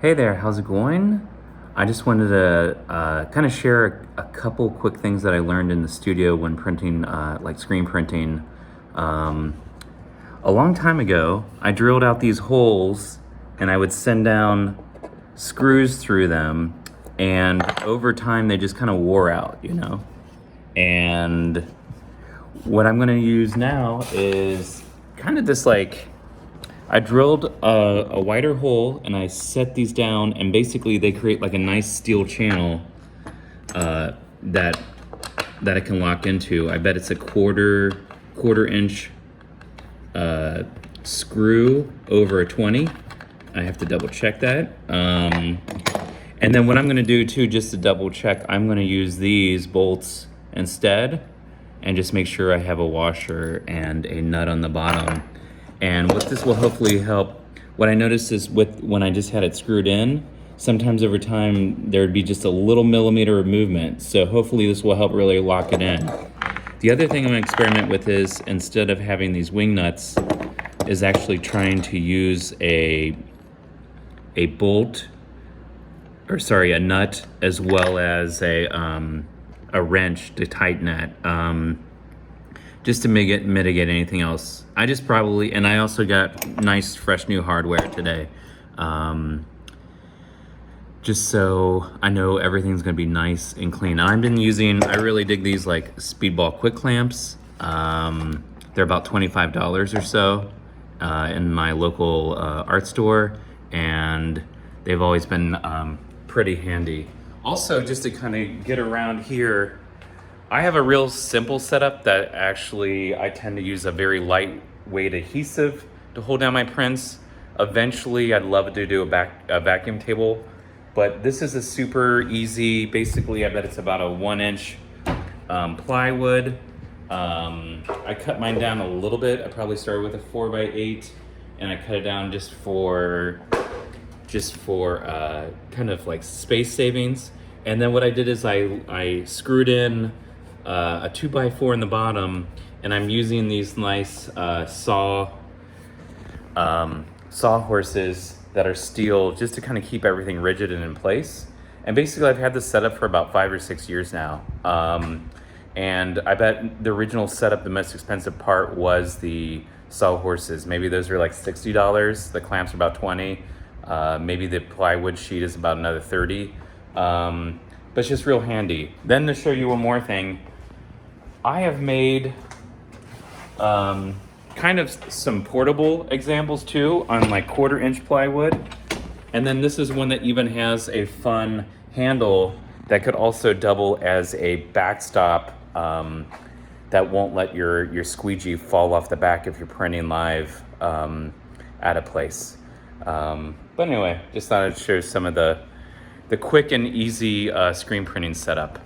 Hey there, how's it going? I just wanted to kind of share a couple quick things that I learned in the studio when printing, like screen printing. Um, a long time ago, I drilled out these holes and I would send down screws through them, and over time they just kind of wore out. And what I'm gonna use now is kind of this I drilled a wider hole and I set these down, and basically they create like a nice steel channel that it can lock into. I bet it's a quarter inch screw over a 20. I have to double check that. And then what I'm gonna do too, just to double check, I'm gonna use these bolts instead and just make sure I have a washer and a nut on the bottom. And what this will hopefully help, what I noticed is when I just had it screwed in, sometimes over time there'd be just a little millimeter of movement. So hopefully this will help really lock it in. The other thing I'm gonna experiment with is, instead of having these wing nuts, is actually trying to use a nut, as well as a wrench to tighten it. Just to mitigate anything else. And I also got nice, fresh new hardware today. Just so I know everything's gonna be nice and clean. I really dig these like Speedball quick clamps. They're about $25 or so in my local art store, and they've always been pretty handy. Also, just to kind of get around here, I have a real simple setup that actually I tend to use a very lightweight adhesive to hold down my prints. Eventually, I'd love to do a vacuum table, but this is a super easy, basically I bet it's about a 1-inch plywood. I cut mine down a little bit. I probably started with a 4x8, and I cut it down just for kind of like space savings. And then what I did is I screwed in a 2x4 in the bottom, and I'm using these nice saw horses that are steel, just to kind of keep everything rigid and in place. And basically I've had this setup for about 5 or 6 years now. And I bet the original setup, the most expensive part was the saw horses. Maybe those are like $60. The clamps are about 20. Maybe the plywood sheet is about another 30. But it's just real handy. Then, to show you one more thing, I have made kind of some portable examples too on like 1/4 inch plywood. And then this is one that even has a fun handle that could also double as a backstop that won't let your squeegee fall off the back if you're printing live at a place. But anyway, just thought I'd show some of the quick and easy screen printing setup.